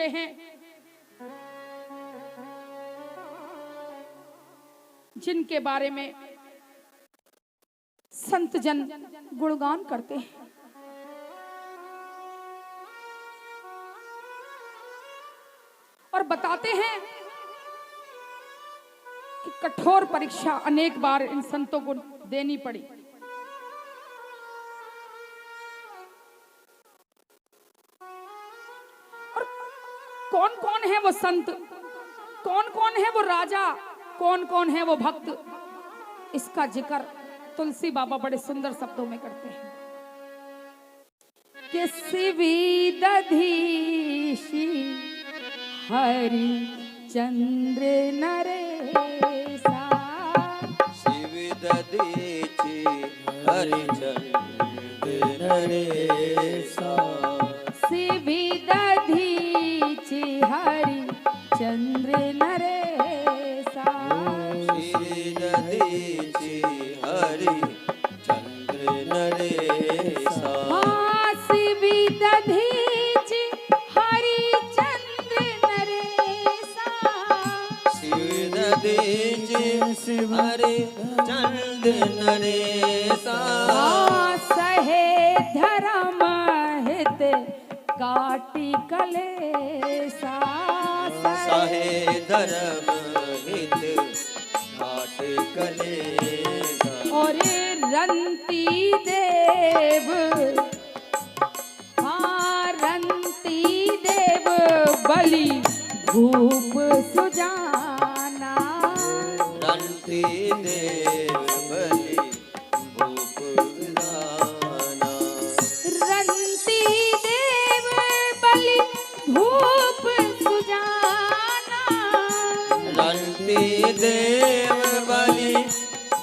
हुए हैं, जिनके बारे में संत जन गुणगान करते हैं। और बताते हैं कि कठोर परीक्षा अनेक बार इन संतों को देनी पड़ी। और कौन कौन है वो संत, कौन कौन है वो राजा, कौन कौन है वो भक्त, इसका जिक्र तुलसी बाबा बड़े सुंदर शब्दों में करते हैं कि शिवी दधीशी हरि चंद्र नरेसा, शिवी दधीची हरि चंद्र नरेसा, शिवी दधीची हरि चंद्र नरेसा, शिवी दधीची हरि चंद्र नरेसा, हाँ शिवी दधीची हरि चंद्र नरेसा, शिवी दधीची हरि चंद्र नरेसा, हाँ सहे धर्म हित काटी कलेसा, सहे धर्म हित काटे कलेसा, और रंती देव, हाँ रंती देव बलि धूप सुजाना, रंती देव बलि भूप विधाना, रंती देव बलि धूप सुजाना, रंती देव बलि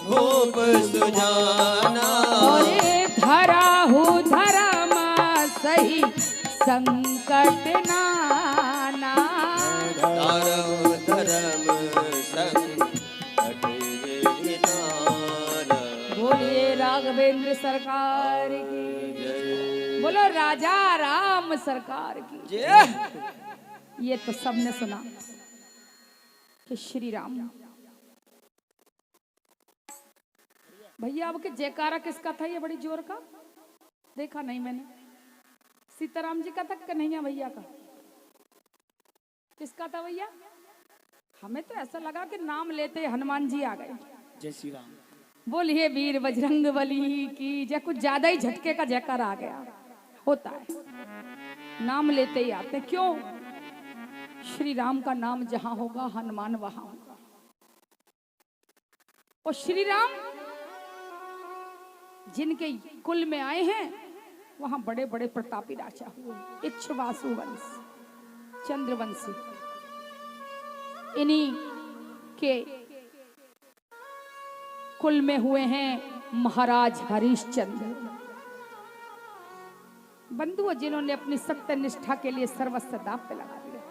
भूप सुजाना, और धराहु धर्म सही संकट नाना, धर्म धर्म संकट विनाना। बोलिए राघवेंद्र सरकार की, बोलो राजा राम सरकार की। जय। ये तो सबने सुना कि श्री राम। भैया अब के जयकारा किसका था ये बड़ी जोर का? देखा नहीं मैंने। सीताराम जी का था कन्हैया भैया का? किसका था भैया? हमें तो ऐसा लगा कि नाम लेते हनुमान जी आ गए। जय श्री राम। बोलिए वीर बजरंग बली की जय। कुछ ज्यादा ही झटके का जयकारा आ गया। होता है, नाम लेते ही आते। क्यों? श्री राम का नाम जहां होगा हनुमान वहां होगा। और श्री राम जिनके कुल में आए हैं वहां बड़े बड़े प्रतापी राजा हुए। इक्ष्वाकु वंश, चंद्रवंशी, इन्हीं के कुल में हुए हैं महाराज हरिश्चंद्र। बंधु जिन्होंने अपनी सत्य निष्ठा के लिए सर्वस्व दांव पे लगा दिया।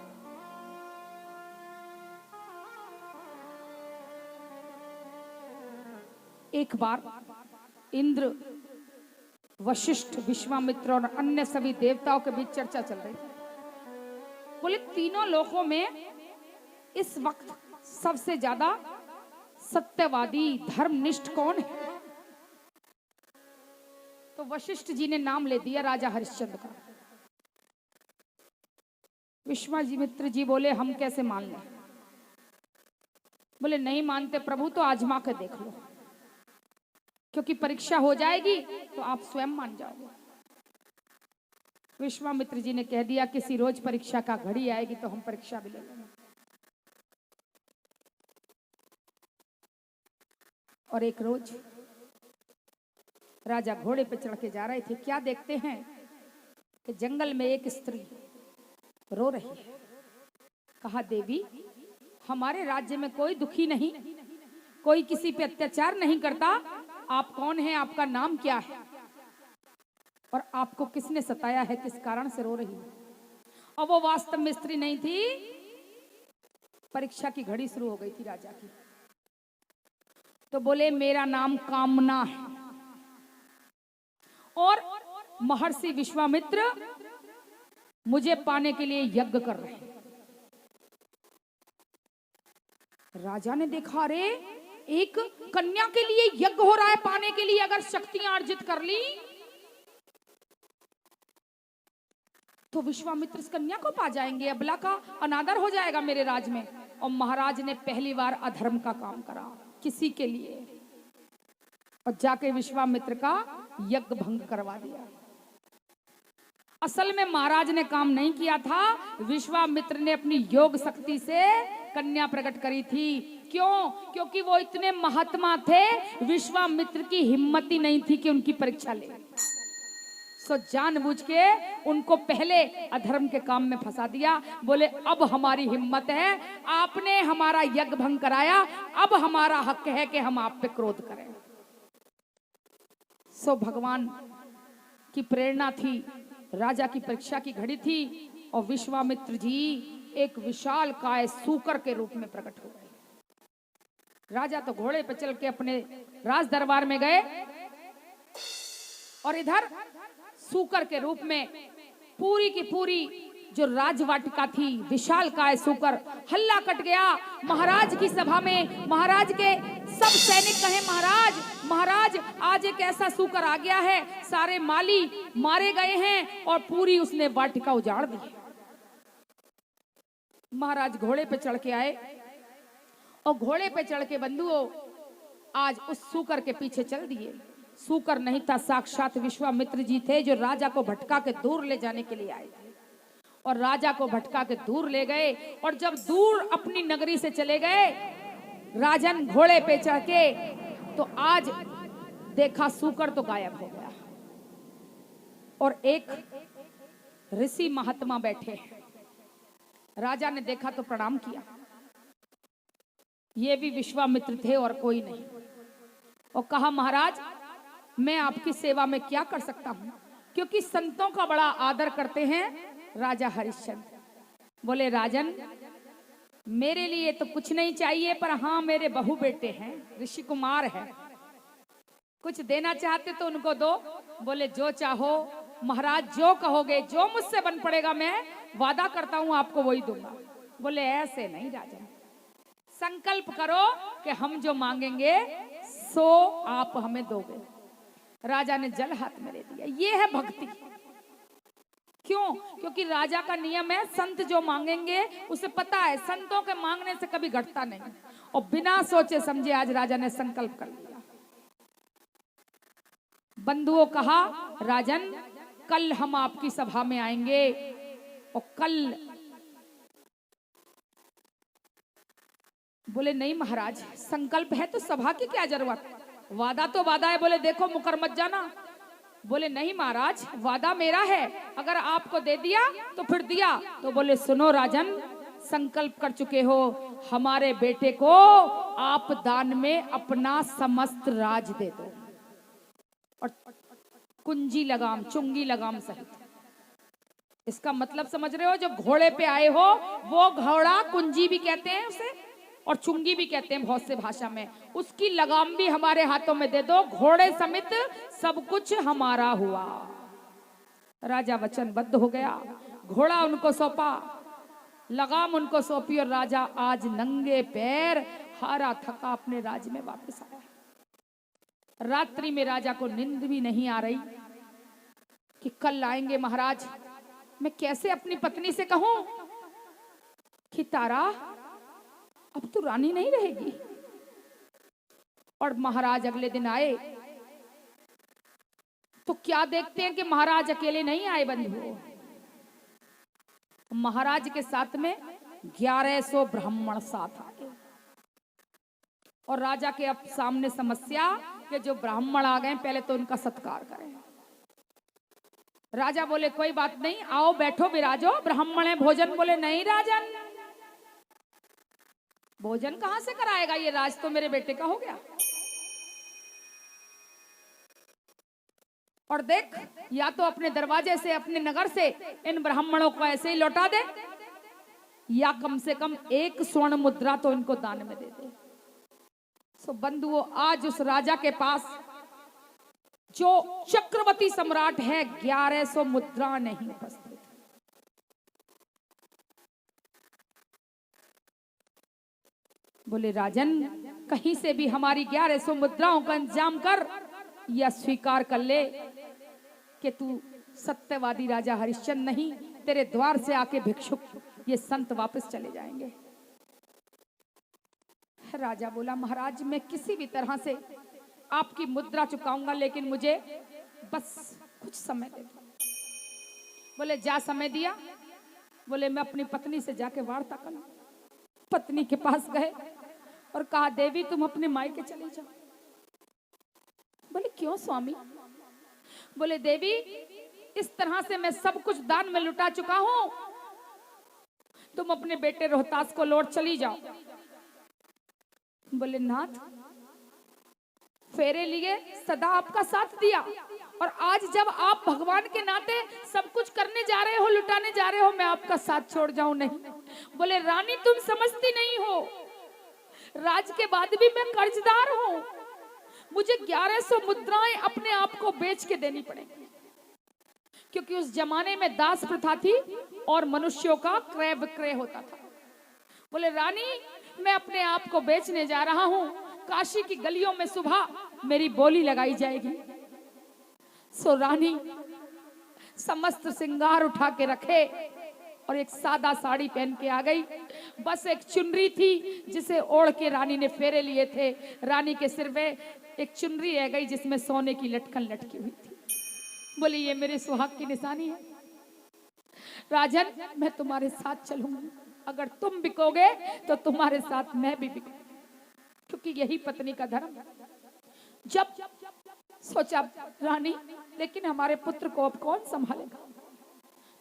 एक बार इंद्र, वशिष्ठ, विश्वामित्र और अन्य सभी देवताओं के बीच चर्चा चल रही थी। बोले तीनों लोकों में इस वक्त सबसे ज्यादा सत्यवादी धर्मनिष्ठ कौन है? तो वशिष्ठ जी ने नाम ले दिया राजा हरिश्चंद्र का। विश्वामित्र जी बोले हम कैसे मान लें? बोले नहीं मानते प्रभु तो आजमा कर देख लो, क्योंकि परीक्षा हो जाएगी तो आप स्वयं मान जाओगे। विश्वामित्र जी ने कह दिया किसी रोज परीक्षा का घड़ी आएगी तो हम परीक्षा भी ले लेंगे। और एक रोज राजा घोड़े पे चढ़ के जा रहे थे। क्या देखते हैं कि जंगल में एक स्त्री रो रही है। कहा देवी हमारे राज्य में कोई दुखी नहीं, कोई किसी पे अत्याचार नहीं करता। आप कौन हैं? आपका नाम क्या है? और आपको किसने सताया है? किस कारण से रो रही है? और वो वास्तव में स्त्री नहीं थी। परीक्षा की घड़ी शुरू हो गई थी राजा की। तो बोले मेरा नाम कामना है। और महर्षि विश्वामित्र मुझे पाने के लिए यज्ञ कर रहे हैं। राजा ने देखा, अरे एक कन्या के लिए यज्ञ हो रहा है पाने के लिए, अगर शक्तियां अर्जित कर ली तो विश्वामित्र इस कन्या को पा जाएंगे, अबला का अनादर हो जाएगा मेरे राज में। और महाराज ने पहली बार अधर्म का काम करा किसी के लिए, और जाके विश्वामित्र का यज्ञ भंग करवा दिया। असल में महाराज ने काम नहीं किया था, विश्वामित्र ने अपनी योग शक्ति से कन्या प्रकट करी थी। क्यों? क्योंकि वो इतने महात्मा थे, विश्वामित्र की हिम्मत ही नहीं थी कि उनकी परीक्षा ले। सो जानबूझ के उनको पहले अधर्म के काम में फंसा दिया। बोले अब हमारी हिम्मत है, आपने हमारा यज्ञ भंग कराया, अब हमारा हक है कि हम आप पे क्रोध करें। सो भगवान की प्रेरणा थी, राजा की परीक्षा की घड़ी थी, और विश्वामित्र जी एक विशाल काय सूकर के रूप में प्रकट हो गए। राजा तो घोड़े पर चल के अपने राज दरबार में गए, और इधर सूकर के रूप में पूरी की पूरी जो राजवाटिका थी, विशाल काय सूकर, हल्ला कट गया महाराज की सभा में। महाराज के सब सैनिक कहे, महाराज महाराज आज एक ऐसा सूकर आ गया है, सारे माली मारे गए हैं और पूरी उसने वाटिका उजाड़ दी। महाराज घोड़े पे चढ़ के आए, और घोड़े पे चढ़ के बंधुओं आज उस सूकर के पीछे चल दिए। सूकर नहीं था, साक्षात विश्वामित्र जी थे, जो राजा को भटका के दूर ले जाने के लिए आए थे। और राजा को भटका के दूर ले गए, और जब दूर अपनी नगरी से चले गए राजन घोड़े पे चढ़ के, तो आज देखा सूकर तो गायब हो गया, और एक ऋषि महात्मा बैठे हैं। राजा ने देखा तो प्रणाम किया, ये भी विश्वामित्र थे और कोई नहीं, और कहा महाराज मैं आपकी सेवा में क्या कर सकता हूं, क्योंकि संतों का बड़ा आदर करते हैं राजा हरिश्चंद्र। बोले राजन मेरे लिए तो कुछ नहीं चाहिए, पर हाँ मेरे बहू बेटे हैं, ऋषि कुमार है, कुछ देना चाहते तो उनको दो। बोले जो चाहो महाराज, जो कहोगे, जो मुझसे बन पड़ेगा मैं वादा करता हूं आपको वही दूंगा। बोले ऐसे नहीं राजन, संकल्प करो कि हम जो मांगेंगे सो आप हमें दोगे। राजा ने जल हाथ में ले दिया। ये है भक्ति। क्यों? क्योंकि राजा का नियम है, संत जो मांगेंगे उसे पता है संतों के मांगने से कभी घटता नहीं, और बिना सोचे समझे आज राजा ने संकल्प कर लिया। बंधुओं कहा राजन कल हम आपकी सभा में आएंगे, और कल बोले नहीं महाराज संकल्प है तो सभा की क्या जरूरत, वादा तो वादा है। बोले देखो मुकर मत जाना। बोले नहीं महाराज वादा मेरा है, अगर आपको दे दिया तो फिर दिया। तो बोले सुनो राजन, संकल्प कर चुके हो, हमारे बेटे को आप दान में अपना समस्त राज दे दो, और कुंजी लगाम चुंगी लगाम सहित। इसका मतलब समझ रहे हो? जो घोड़े पे आए हो वो घोड़ा कुंजी भी कहते हैं उसे, और चुंगी भी कहते हैं बहुत से भाषा में, उसकी लगाम भी हमारे हाथों में दे दो, घोड़े समेत सब कुछ हमारा हुआ। राजा वचनबद्ध हो गया, घोड़ा उनको सौंपा, लगाम उनको सौंपी, और राजा आज नंगे पैर हारा थका अपने राज्य में वापस आया। रात्रि में राजा को नींद भी नहीं आ रही कि कल आएंगे महाराज। मैं कैसे अपनी पत्नी से कहूं कि तारा अब तो रानी नहीं रहेगी। और महाराज अगले दिन आए तो क्या देखते हैं कि महाराज अकेले नहीं आए बंधुओं, महाराज के साथ में 1100 ब्राह्मण साथ आए। और राजा के अब सामने समस्या कि जो ब्राह्मण आ गए पहले तो उनका सत्कार करें। राजा बोले कोई बात नहीं, आओ बैठो विराजो, ब्राह्मण है भोजन। बोले नहीं राजन, भोजन कहां से कराएगा, ये राज तो मेरे बेटे का हो गया। और देख, या तो अपने दरवाजे से अपने नगर से इन ब्राह्मणों को ऐसे ही लौटा दे, या कम से कम 1 स्वर्ण मुद्रा तो इनको दान में दे दे। सो बंधुओं आज उस राजा के पास जो चक्रवर्ती सम्राट है 1100 मुद्रा नहीं उपस्थित। बोले राजन, कहीं से भी हमारी 1100 मुद्राओं का इंतजाम कर, या स्वीकार कर ले कि तू सत्यवादी राजा हरिश्चंद्र नहीं, तेरे द्वार से आके भिक्षुक ये संत वापस चले जाएंगे। राजा बोला, महाराज मैं किसी भी तरह से आपकी मुद्रा चुकाऊंगा, लेकिन मुझे बस कुछ समय दे दो। बोले जा, समय दिया। बोले मैं अपनी पत्नी से जाके वार्ता करूं। पत्नी के पास गए और कहा, देवी तुम अपने मायके चले जाओ। बोले क्यों स्वामी? बोले देवी, इस तरह से मैं सब कुछ दान में लुटा चुका हूं, तुम अपने बेटे रोहतास को लौट चली जाओ। बोले नाथ, फेरे लिए सदा आपका साथ दिया, और आज जब आप भगवान के नाते सब कुछ करने जा रहे हो, लुटाने जा रहे हो, मैं आपका साथ छोड़ जाऊं? नहीं। बोले रानी तुम समझती नहीं हो, राज के बाद भी मैं कर्जदार हूं, मुझे 1100 मुद्राएं अपने आप को बेच के देनी पड़ेगी, क्योंकि उस जमाने में दास प्रथा थी और मनुष्यों का क्रय विक्रय होता था। बोले रानी मैं अपने आप को बेचने जा रहा हूं, काशी की गलियों में सुबह मेरी बोली लगाई जाएगी। सो रानी समस्त श्रृंगार उठा के रखे और एक सादा साड़ी पहन के आ गई। बस एक चुनरी थी जिसे ओढ़ के रानी ने फेरे लिए थे। रानी के सिर पे एक चुनरी रह गई जिसमें सोने की लटकन लटकी हुई थी। बोली ये मेरे सुहाग की निशानी है। राजन मैं तुम्हारे साथ चलूंगी, अगर तुम बिकोगे तो तुम्हारे साथ मैं भी बिकूंगी, क्योंकि यही पत्नी का धर्म। जब सोचा रानी, लेकिन हमारे पुत्र को अब कौन संभालेगा?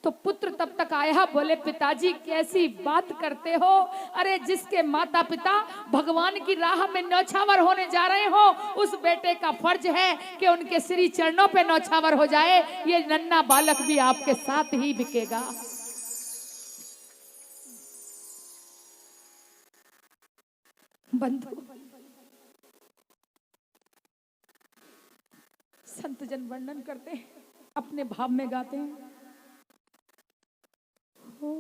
तो पुत्र तब तक आया, बोले पिताजी कैसी बात करते हो, अरे जिसके माता पिता भगवान की राह में नौछावर होने जा रहे हो, उस बेटे का फर्ज है कि उनके श्री चरणों पे नौछावर हो जाए। ये नन्हा बालक भी आपके साथ ही बिकेगा। बंधु संत जन वर्णन करते हैं, अपने भाव में गाते हैं। हो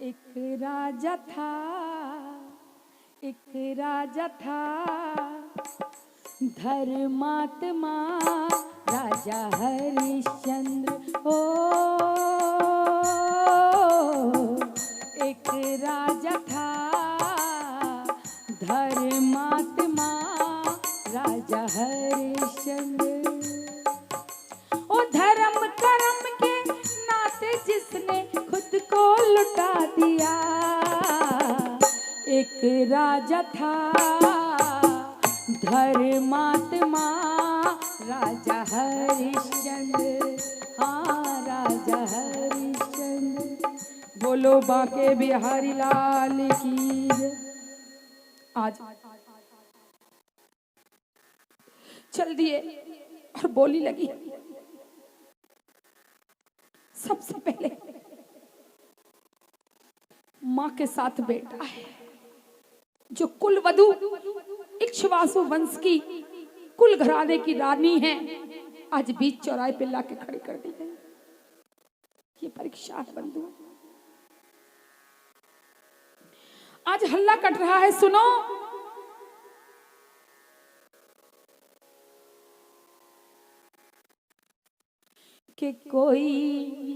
एक राजा था, एक राजा था, धर्मात्मा राजा हरिश्चंद्र। हो एक राजा था, धर्मात्मा राजा हरिश्चंद्र। ओ धर्म कर्म के नाते जिसने खुद को लुटा दिया। एक राजा था, धर्मात्मा राजा हरिश्चंद्र। हाँ राजा हरिश्चंद्र। बोलो बांके बिहारी लाल की। आज चल दिए और बोली लगी। सबसे पहले मां के साथ बेटा है, जो कुलवधु इक्ष्वाकु वंश की कुल घराने की रानी है, आज बीच चौराहे पे लाके खड़ी कर दी गई। ये परीक्षा है बंधु। आज हल्ला कट रहा है, सुनो। कि कोई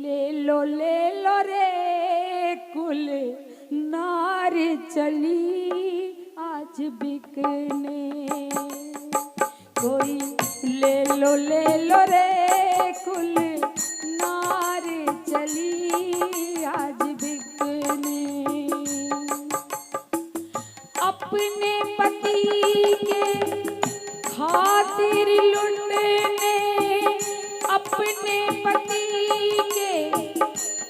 ले लो रे कुल नार चली आज बिकने। कोई ले लो रे कुल नार चली आज बिकने। अपने पति के खातिर लुटने, अपने पति के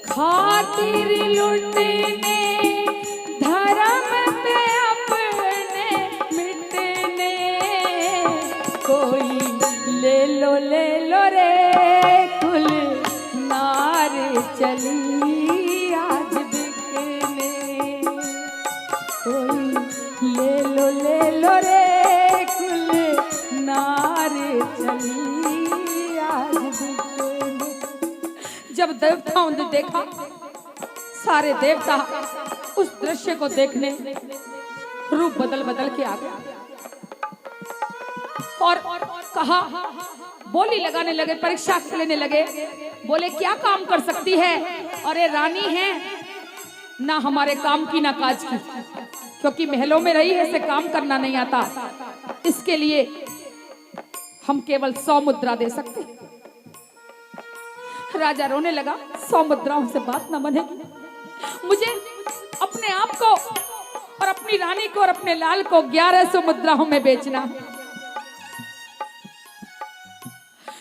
खातिर लुटने, धर्म पे अपने मिटने। कोई ले लो रे कुल नार चली आज बिकने। कोई ले लो रे कुल नार चली आज बिकने। जब देवताओं ने देखा, सारे देवता उस दृश्य को देखने रूप बदल बदल के आ गए और कहा, बोली लगाने लगे, परीक्षा लेने लगे। बोले क्या काम कर सकती है? अरे रानी है ना, हमारे काम की ना काज की, क्योंकि महलों में रही है, इसे काम करना नहीं आता, इसके लिए हम केवल 100 मुद्रा दे सकते। राजा रोने लगा, 100 मुद्राओं से बात ना बनेगी, मुझे अपने आप को और अपनी रानी को और अपने लाल को 1100 मुद्राओं में बेचना।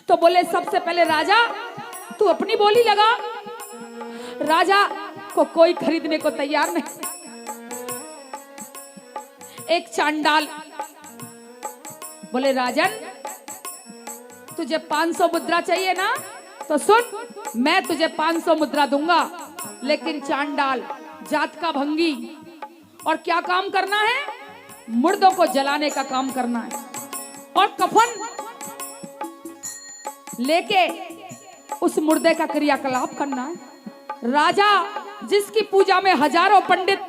तो बोले सबसे पहले राजा तू अपनी बोली लगा। राजा को कोई खरीदने को तैयार नहीं। एक चांडाल बोले राजन तुझे 500 मुद्रा चाहिए ना, तो सुन मैं तुझे 500 मुद्रा दूंगा, लेकिन चांडाल जात का भंगी, और क्या काम करना है? मुर्दों को जलाने का काम करना है और कफन लेके उस मुर्दे का क्रियाकलाप करना है। राजा जिसकी पूजा में हजारों पंडित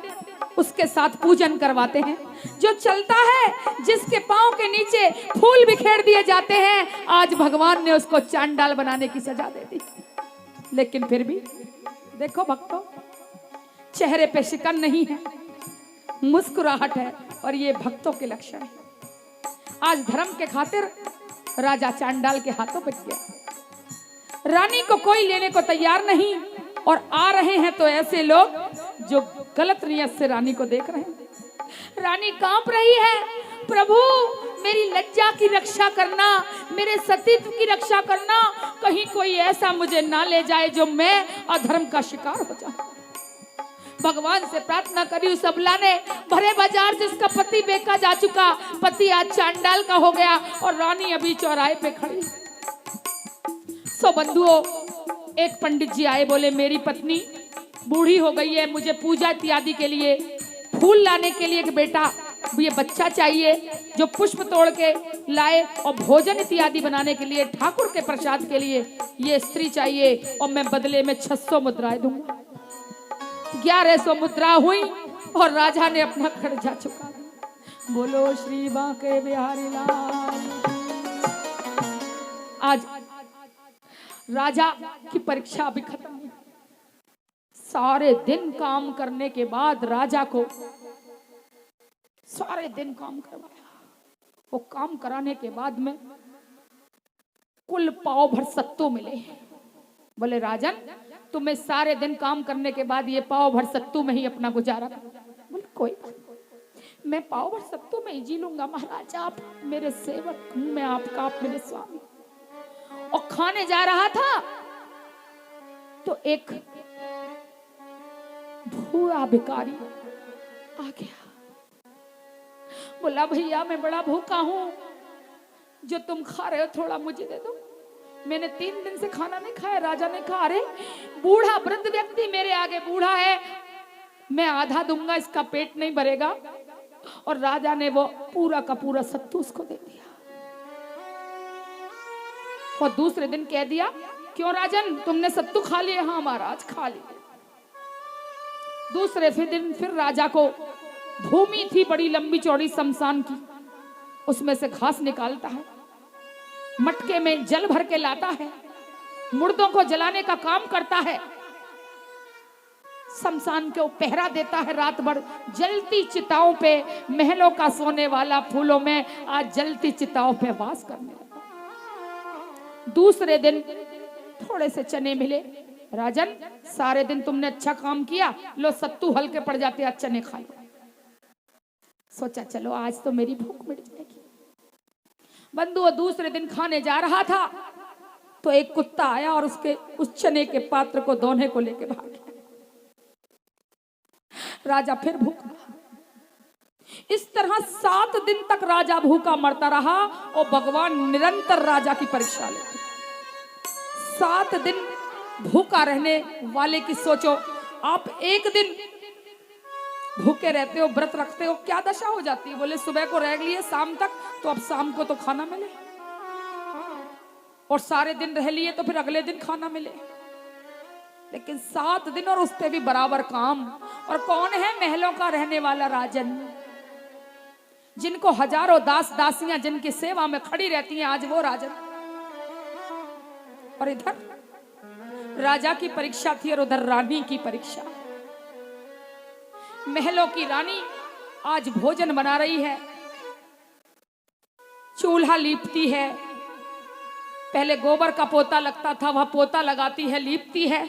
उसके साथ पूजन करवाते हैं, जो चलता है जिसके पांव के नीचे फूल बिखेर दिए जाते हैं, आज भगवान ने उसको चांडाल बनाने की सजा दे दी। लेकिन फिर भी देखो भक्तों, चेहरे पे शिकन नहीं है, मुस्कुराहट है, और ये भक्तों के लक्षण है। आज धर्म के खातिर राजा चांडाल के हाथों बिक गया। रानी को कोई लेने को तैयार नहीं, और आ रहे हैं तो ऐसे लोग जो गलत नियत से रानी को देख रहे हैं। रानी कांप रही है, प्रभु मेरी लज्जा की रक्षा करना, मेरे सतीत्व की रक्षा करना, कहीं कोई ऐसा मुझे ना ले जाए जो मैं अधर्म का शिकार हो जाऊं। भगवान से प्रार्थना करी उस अबला ने, भरे बाजार जिसका पति बेका जा चुका, पति आज चांडाल का हो गया, और रानी अभी चौराहे पे खड़ी। सो बंधुओं, एक पंडित जी आए, बोले मेरी पत्नी बूढ़ी हो गई है, मुझे पूजा इत्यादि के लिए फूल लाने के लिए एक बेटा, ये बच्चा चाहिए जो पुष्प तोड़ के लाए, और भोजन इत्यादि बनाने के लिए, ठाकुर के प्रसाद के लिए ये स्त्री चाहिए, और मैं बदले में 600 मुद्राएं दूंगा। 1100 मुद्रा हुई और राजा ने अपना कर्जा चुका। बोलो श्री बांके बिहारी लाल। आज राजा की परीक्षा अभी खत्म हुई। सारे दिन काम करने के बाद राजा को सारे दिन काम करवाया। वो काम कराने के बाद में कुल पाव भर सत्तू मिले। बोले राजन तुम्हें सारे दिन काम करने के बाद ये पाव भर सत्तू में ही अपना गुजारा कर। बोले कोई बात, मैं पाव भर सत्तू में ही जी लूंगा महाराज, आप मेरे सेवक हूं, मैं आपका, आप मेरे स्वामी। और खाने जा रहा था तो एक भूरा भिखारी आ गया। बोला भैया मैं बड़ा भूखा हूं, जो तुम खा रहे हो थोड़ा मुझे दे दो, मैंने 3 दिन से खाना नहीं खाया। राजा ने कहा अरे बूढ़ा वृद्ध व्यक्ति मेरे आगे बूढ़ा है, मैं आधा दूंगा, इसका पेट नहीं भरेगा। और राजा ने वो पूरा का पूरा सत्तू उसको दे दिया। और दूसरे दिन कह दिया क्यों राजन तुमने सत्तू खा लिया? हाँ महाराज खा लिया। दूसरे दिन फिर राजा को भूमि थी बड़ी लंबी चौड़ी शमशान की, उसमें से घास निकालता है, मटके में जल भर के लाता है, मुर्दों को जलाने का काम करता है, शमशान के पहरा देता है रात भर। जलती चिताओं पे महलों का सोने वाला फूलों में आज जलती चिताओं पे वास करने लगा। दूसरे दिन थोड़े से चने मिले। राजन सारे दिन तुमने अच्छा काम किया, लो सत्तू हल्के पड़ जाते, आज चने खा लो। सोचा चलो आज तो मेरी भूख मिट जाएगी। बंधु दूसरे दिन खाने जा रहा था तो एक कुत्ता आया और उसके उस चने के पात्र को दोने को लेके भाग गया। राजा फिर भूखा। इस तरह 7 दिन तक राजा भूखा मरता रहा और भगवान निरंतर राजा की परीक्षा लेते। 7 दिन भूखा रहने वाले की सोचो, आप एक दिन भूखे रहते हो, व्रत रखते हो, क्या दशा हो जाती है। बोले सुबह को रह लिए शाम तक, तो अब शाम को तो खाना मिले, और सारे दिन रह लिए तो फिर अगले दिन खाना मिले। लेकिन 7 दिन और उस पे भी बराबर काम। और कौन है महलों का रहने वाला राजन, जिनको हजारों दास दासियां जिनकी सेवा में खड़ी रहती हैं, आज वो राजन। और इधर राजा की परीक्षा थी और उधर रानी की परीक्षा। महलों की रानी आज भोजन बना रही है, चूल्हा लीपती है। पहले गोबर का पोता लगता था, वह पोता लगाती है, लीपती है,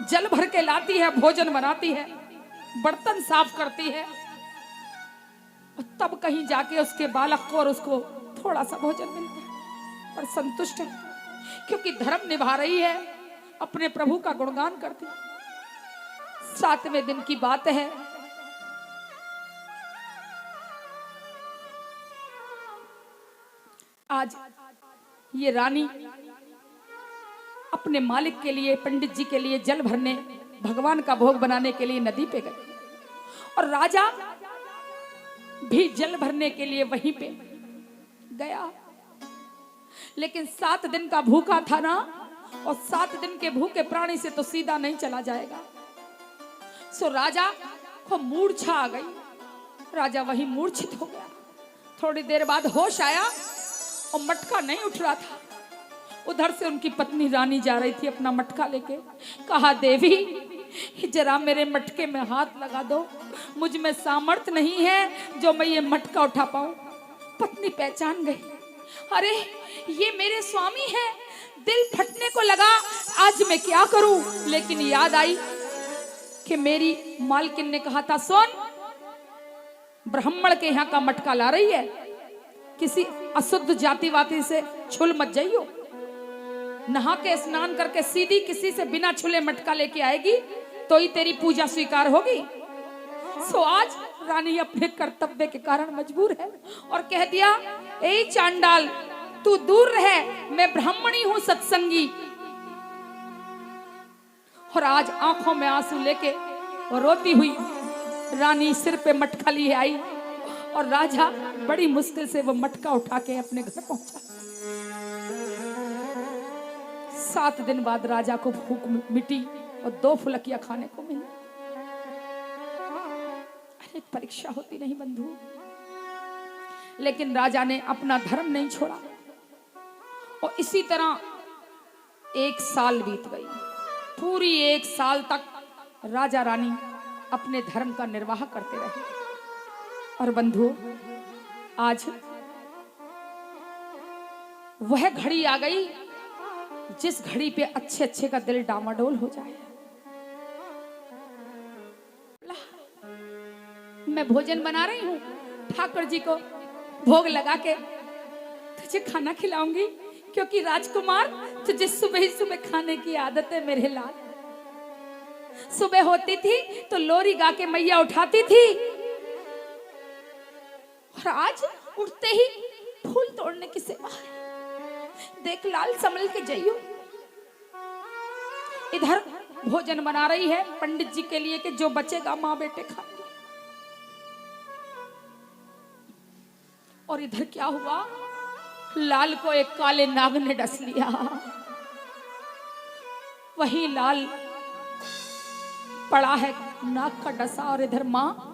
जल भर के लाती है, भोजन बनाती है, बर्तन साफ करती है। और तब कहीं जाके उसके बालक को और उसको थोड़ा सा भोजन मिलता है और संतुष्ट है, क्योंकि धर्म निभा रही है, अपने प्रभु का गुणगान करती है। 7वें दिन की बात है, आज ये रानी अपने मालिक के लिए, पंडित जी के लिए जल भरने, भगवान का भोग बनाने के लिए नदी पे गई। और राजा भी जल भरने के लिए वहीं पे गया। लेकिन 7 दिन का भूखा था ना, और 7 दिन के भूखे प्राणी से तो सीधा नहीं चला जाएगा। सो राजा को मूर्छा आ गई, राजा वहीं मूर्छित हो गया। थोड़ी देर बाद होश आया और मटका नहीं उठ रहा था। उधर से उनकी पत्नी रानी जा रही थी अपना मटका लेके। कहा, देवी जरा मेरे मटके में हाथ लगा दो, मुझ में सामर्थ्य नहीं है जो मैं ये मटका उठा पाऊं। पत्नी पहचान गई, अरे ये मेरे स्वामी हैं। दिल फटने को लगा, आज मैं क्या करूं। लेकिन याद आई कि मेरी मालकिन ने कहा था, सुन, ब्राह्मण के यहाँ का मटका ला रही है, किसी अशुद्ध जाति वाती से छुल मत जाइयो। नहा के स्नान करके सीधी किसी से बिना छुले मटका लेके आएगी तो ही तेरी पूजा स्वीकार होगी। सो आज रानी अपने कर्तव्य के कारण मजबूर है और कह दिया, ए चांडाल, तू दूर रहे, मैं ब्राह्मणी हूं, सत्संगी। और आज आंखों में आंसू लेके और रोती हुई रानी सिर पे मटका लिए आई और राजा बड़ी मुश्किल से वो मटका उठा के अपने घर पहुंचा। 7 दिन बाद राजा को भूख मिटी और 2 फुलकियां खाने को मिली। अरे परीक्षा होती नहीं बंधु, लेकिन राजा ने अपना धर्म नहीं छोड़ा। और इसी तरह 1 साल बीत गई। पूरी 1 साल तक राजा रानी अपने धर्म का निर्वाह करते रहे। और बंधु, आज वह घड़ी आ गई जिस घड़ी पे अच्छे अच्छे का दिल डामाडोल हो जाए। मैं भोजन बना रही हूँ, ठाकुर जी को भोग लगा के तुझे खाना खिलाऊंगी, क्योंकि राजकुमार तुझे सुबह ही सुबह खाने की आदत है मेरे लाल। सुबह होती थी तो लोरी गा के मैया उठाती थी, और आज उठते ही फूल तोड़ने की सेवा है। देख लाल, संभल के जाइयो। इधर भोजन बना रही है पंडित जी के लिए कि जो बचेगा माँ बेटे खाएंगे। और इधर क्या हुआ, लाल को एक काले नाग ने डस लिया। वही लाल पड़ा है नाग का डसा, और इधर माँ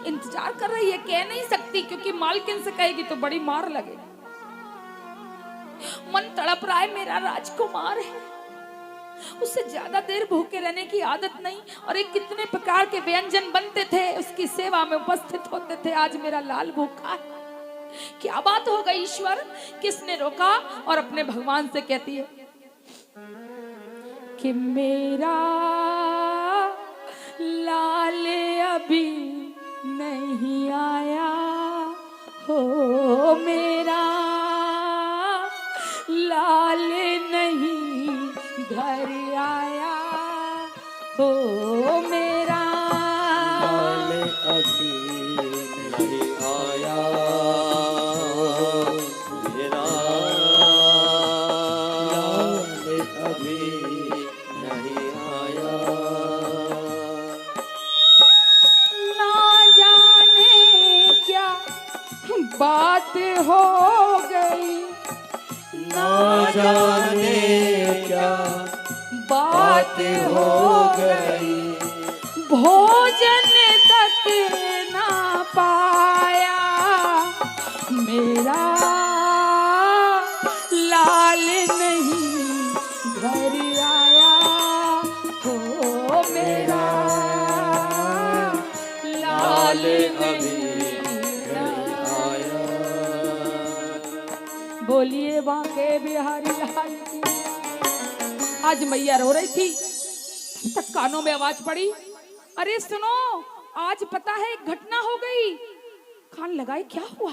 इंतजार कर रही है, कह नहीं सकती क्योंकि मालकिन से कहेगी तो बड़ी मार लगेगी। मन तड़प रहा है, मेरा राजकुमार है, उससे ज्यादा देर भूखे रहने की आदत नहीं। और एक कितने प्रकार के व्यंजन बनते थे, उसकी सेवा में उपस्थित होते थे, आज मेरा लाल भूखा है। क्या बात हो गई ईश्वर, किसने रोका। और अपने भगवान से कहती है कि मेरा लाल अभी नहीं आया हो, मेरा लाल नहीं घर आया हो, मेरा लाल अभी नहीं आया, मेरा लाल अभी नहीं आया। ना जाने क्या बात हो गई, ना जाने क्या बात रात हो गई, भोजन तक ना पाया मेरा लाल नहीं घर आया हो मेरा लाल अभी नहीं आया। बोलिए बांके बिहारी लाल की। आज मैया रो रही थी, तब कानों में आवाज पड़ी, अरे सुनो, आज पता है एक घटना हो गई। कान लगाए, क्या हुआ?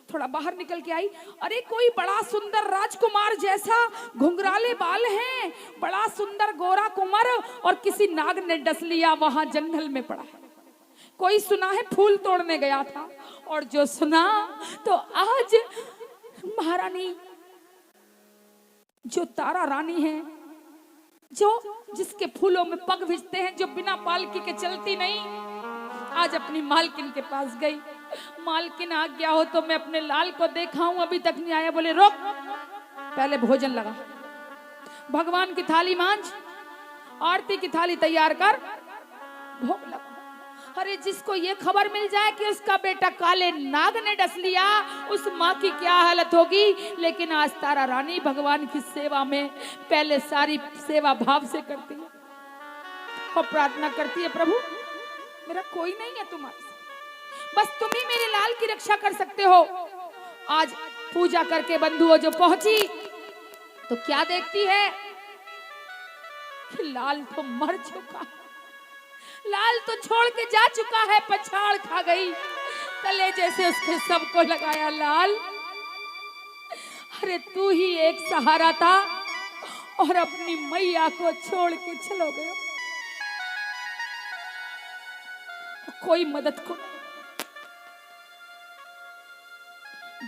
थोड़ा बाहर निकल के आई, अरे कोई बड़ा सुंदर राजकुमार जैसा घुंघराले बाल हैं, बड़ा सुंदर गोरा कुंवर, और किसी नाग ने डस लिया, वहां जंगल में पड़ा है। कोई सुना है फूल तोड़ने गया था, और जो सुना तो आज महारानी जो तारा रानी है, जो जिसके फूलों में पग भिजते हैं, जो बिना पालकी के चलती नहीं, आज अपनी मालकिन के पास गई। मालकिन आ गया हो तो मैं अपने लाल को देखा हूं, अभी तक नहीं आया। बोले रोक, पहले भोजन लगा, भगवान की थाली मांझ, आरती की थाली तैयार कर, भोग लगा। अरे जिसको ये खबर मिल जाए कि उसका बेटा काले नाग ने डस लिया, उस माँ की क्या हालत होगी। लेकिन आज तारा रानी भगवान की सेवा में पहले सारी सेवा भाव से करती है और प्रार्थना करती है, प्रभु मेरा कोई नहीं है तुम्हारे साथ, बस तुम ही मेरे लाल की रक्षा कर सकते हो। आज पूजा करके बंधुओं जो पहुंची तो क्या देखती है कि लाल तो मर चुका है, लाल तो छोड़ के जा चुका है, पछाड़ खा गई। कलेजे से उसके सबको लगाया, लाल अरे तू ही एक सहारा था और अपनी मैया को छोड़ के चलो गए, कोई मदद को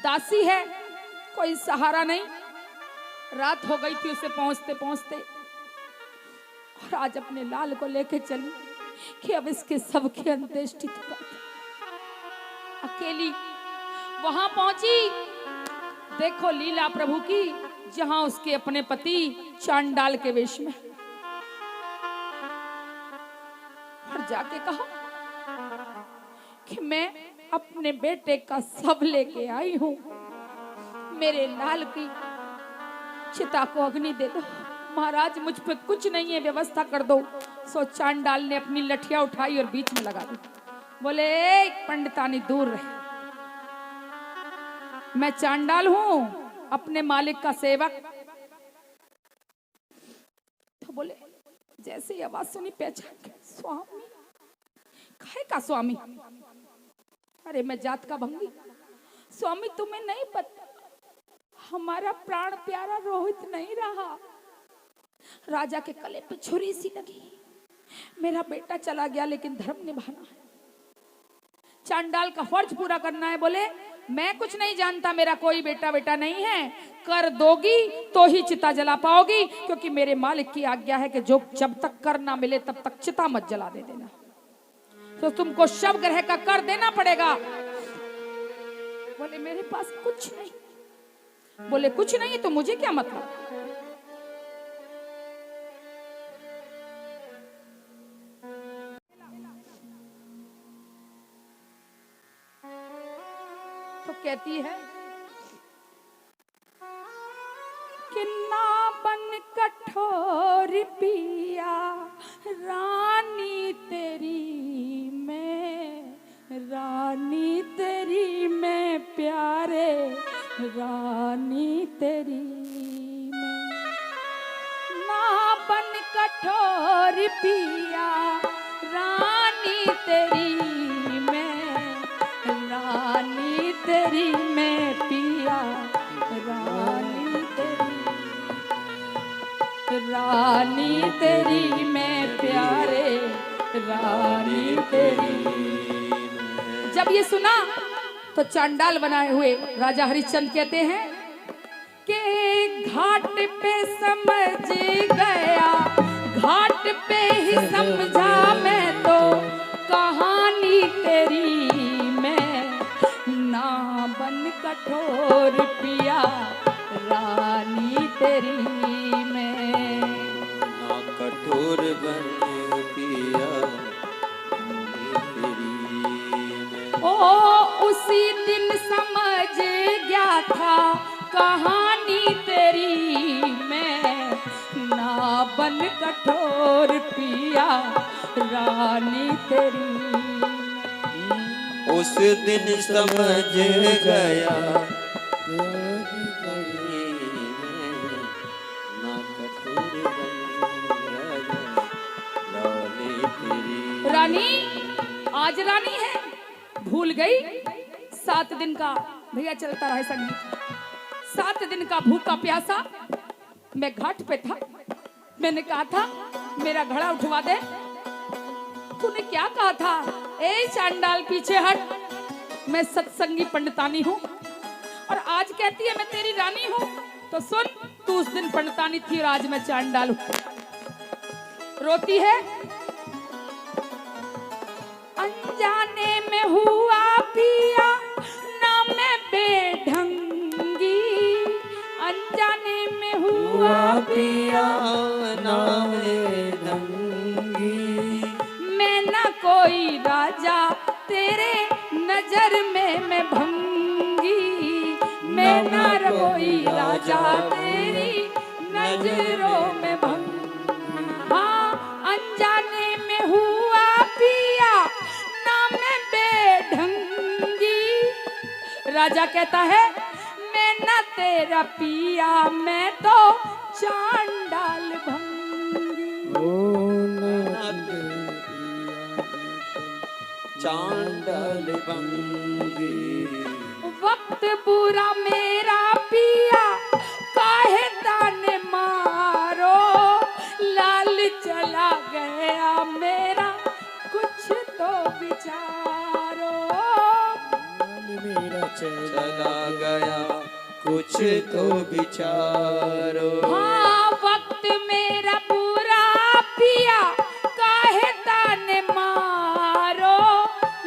दासी है, कोई सहारा नहीं। रात हो गई थी उसे पहुंचते पहुंचते, और आज अपने लाल को लेके चली कि अब इसके सबके अंत्येष्टि कर। अकेली वहां पहुंची, देखो लीला प्रभु की, जहां उसके अपने पति चांडाल के वेश में, और जाके कहा कि मैं अपने बेटे का शव लेके आई हूं, मेरे लाल की चिता को अग्नि दे दो। महाराज मुझ पे कुछ नहीं है, व्यवस्था कर दो। सो चांडाल ने अपनी लठिया उठाई और बीच में लगा दी। बोले पंडितानी दूर रहे, मैं चांडाल हूं, अपने मालिक का सेवक। तो बोले जैसे ही आवाज सुनी पहचान के, स्वामी काहे का स्वामी? अरे मैं जात का भंगी स्वामी, तुम्हें नहीं पता हमारा प्राण प्यारा रोहित नहीं रहा, राजा के गले पे छुरी सी लगी, मेरा बेटा चला गया, लेकिन धर्म निभाना है, चांडाल का फर्ज पूरा करना है। बोले मैं कुछ नहीं जानता, मेरा कोई बेटा बेटा नहीं है, कर दोगी तो ही चिता जला पाओगी, क्योंकि मेरे मालिक की आज्ञा है कि जो जब तक कर ना मिले तब तक चिता मत जला दे देना, तो तुमको शव ग्रह का कर देना पड़ेगा। बोले मेरे पास कुछ नहीं। बोले कुछ नहीं है तो मुझे क्या मतलब? तो कहती है कि ना बन कठोर पिया रानी तेरी मैं, रानी तेरी मैं प्यारे, रानी तेरी मैं, ना बन कठोर पिया रानी तेरी मैं, रानी तेरी मैं पिया, रानी तेरी, रानी तेरी मैं प्यारे, रानी तेरी। जब ये सुना तो चांडाल बनाए हुए राजा हरिश्चंद्र कहते हैं कि घाट पे समझ गया, घाट पे ही समझा मैं तो कहानी तेरी मैं, ना बन कठोर पिया रानी तेरी मैं, ना कठोर बन पिया तेरी मैं। ओ उसी दिन समझ गया था कहानी तेरी मैं, ना बन कठोर पिया रानी तेरी मैं। उस दिन समझ गया ना कठोर तेरी। रानी आज रानी है, भूल गई 7 दिन का भैया चलता रहा संगीत। 7 दिन का भूखा प्यासा मैं घाट पे था, मैंने कहा था मेरा घड़ा उठवा दे। तूने क्या कहा था, ए चांडाल पीछे हट, मैं सत्संगी पंडितानी हूँ। और आज कहती है मैं तेरी रानी हूँ। तो सुन, तू उस दिन पंडितानी थी और आज मैं चांडाल हूँ। रोती है, अनजाने में हुआ पिया ना मैं बेढंगी, अनजाने में हुआ पिया ना बेढंगी। मैं ना कोई राजा तेरे नजर में मैं भंगी, मैं ना कोई राजा तेरी नजरों में भंगी। हाँ अनजाने में हुआ पिया ना मैं बेढंगी। राजा कहता है मैं ना तेरा पिया, मैं तो चांडाल भंगी। चांडाल भंगी। वक्त बुरा मेरा पिया काहे ताने मारो, लाल चला गया मेरा कुछ तो विचारो। मेरा चला गया कुछ तो विचारो। हाँ वक्त मेरा बुरा पिया काहे ताने मारो,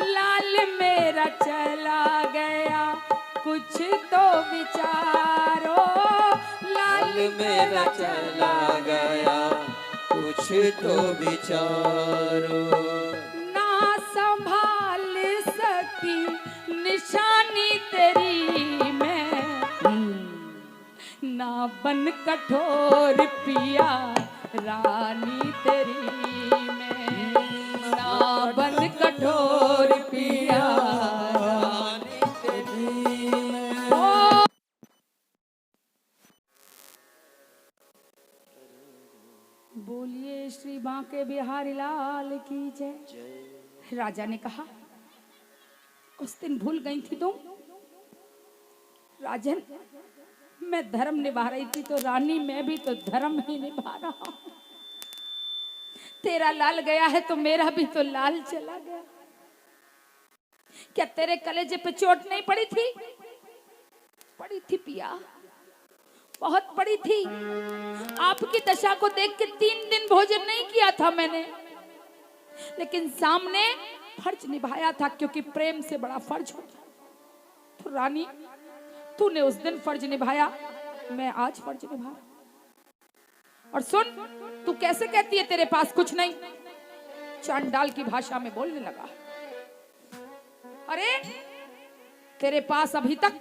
लाल मेरा चला गया कुछ तो विचारो। लाल मेरा चला गया कुछ तो विचारो। ना संभाल सकी निशानी तेरी मैं, ना बन कठोर पिया रानी तेरी मैं, ना बन कठोर पिया रानी तेरी मैं। बोलिए श्री बांके बिहारी लाल की जय। राजा ने कहा उस दिन भूल गई थी तुम राजन, मैं धर्म निभा रही थी तो रानी मैं भी तो धर्म ही निभा रहा हूं। तेरा लाल गया है तो मेरा भी तो लाल चला गया। क्या तेरे कलेजे पे चोट नहीं पड़ी थी? पड़ी थी पिया, बहुत पड़ी थी। आपकी दशा को देख के 3 दिन भोजन नहीं किया था मैंने, लेकिन सामने फर्ज निभाया था, क्योंकि प्रेम से बड़ा फर्ज होता। तो रानी तूने उस दिन फर्ज निभाया, मैं आज फर्ज निभा रहा। और सुन, तू कैसे कहती है तेरे पास कुछ नहीं? चांडाल की भाषा में बोलने लगा। अरे तेरे पास अभी तक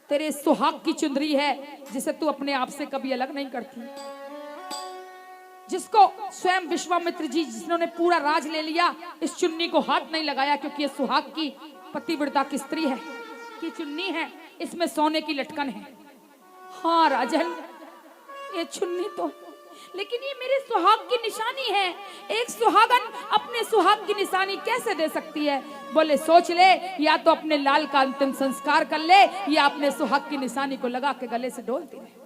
तेरे सुहाग की चुंदरी है, जिसे तू अपने आप से कभी अलग नहीं करती, जिसको स्वयं विश्वामित्र जी जिन्होंने पूरा राज ले लिया, इस चुन्नी को हाथ नहीं लगाया, क्योंकि ये सुहाग की पतिव्रता की स्त्री है, की चुन्नी है, इसमें सोने की लटकन है। हाँ राजन, ये चुन्नी तो, लेकिन ये मेरे सुहाग की निशानी है। एक सुहागन अपने सुहाग की निशानी कैसे दे सकती है? बोले सोच ले, या तो अपने लाल का अंतिम संस्कार कर ले, या अपने सुहाग की निशानी को लगा के गले से डोलती रहे।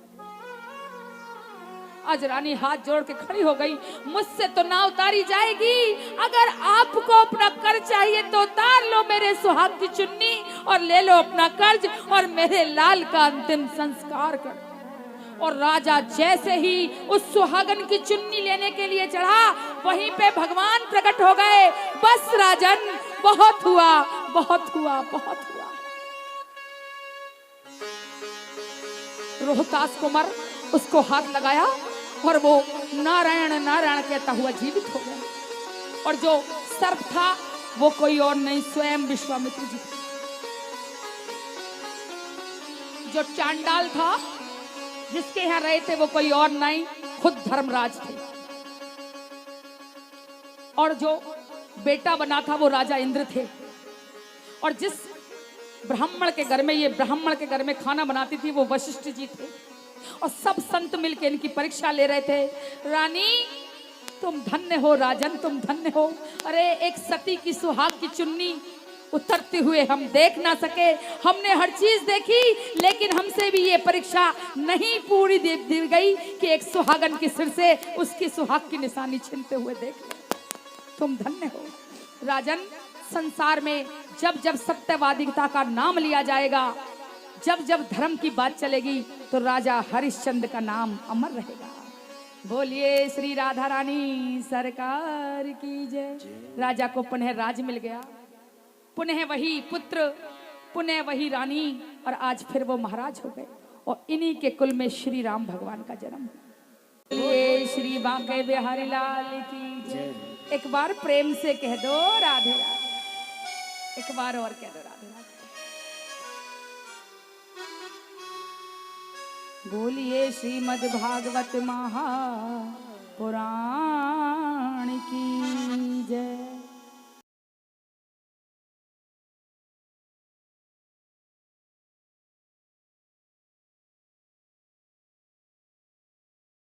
आज रानी हाथ जोड़ के खड़ी हो गई, मुझसे तो ना उतारी जाएगी। अगर आपको अपना कर्ज चाहिए तो उतार लो मेरे सुहाग की चुन्नी और ले लो अपना कर्ज, और मेरे लाल का अंतिम संस्कार कर। और राजा जैसे ही उस सुहागन की चुन्नी लेने के लिए चढ़ा, वहीं पे भगवान प्रकट हो गए। बस राजन, बहुत हुआ, बहुत हुआ, बहुत हुआ। रोहतास कुमार उसको हाथ लगाया और वो नारायण नारायण कहता हुआ जीवित हो गया। और जो सर्प था वो कोई और नहीं, स्वयं विश्वामित्र जी। जो चांडाल था जिसके यहाँ रहे थे वो कोई और नहीं, खुद धर्मराज थे। और जो बेटा बना था वो राजा इंद्र थे। और जिस ब्राह्मण के घर में, ये ब्राह्मण के घर में खाना बनाती थी वो वशिष्ठ जी थे। और सब संत मिलके इनकी परीक्षा ले रहे थे। रानी तुम धन्य हो, राजन तुम धन्य हो। अरे एक सती की सुहाग की चुन्नी उतरते हुए हम देख ना सके, हमने हर चीज देखी, लेकिन हमसे भी ये परीक्षा नहीं पूरी दी गई कि एक सुहागन के सिर से उसकी सुहाग की निशानी छीनते हुए देख ले। तुम धन्य हो राजन। संसार में जब जब सत्यवादिता का नाम लिया जाएगा, जब जब धर्म की बात चलेगी, तो राजा हरिश्चंद्र का नाम अमर रहेगा। बोलिए श्री राधा रानी सरकार की जय। राजा को पुनः राज मिल गया, पुनः वही पुत्र, पुनः वही रानी, और आज फिर वो महाराज हो गए। और इन्हीं के कुल में श्री राम भगवान का जन्म हुआ। बोलिए श्री बांके बिहारी लाल की जय। एक बार प्रेम से कह दो राधे राधे। एक बार और कह दो राधे राधे। बोलिए श्रीमद् भागवत महा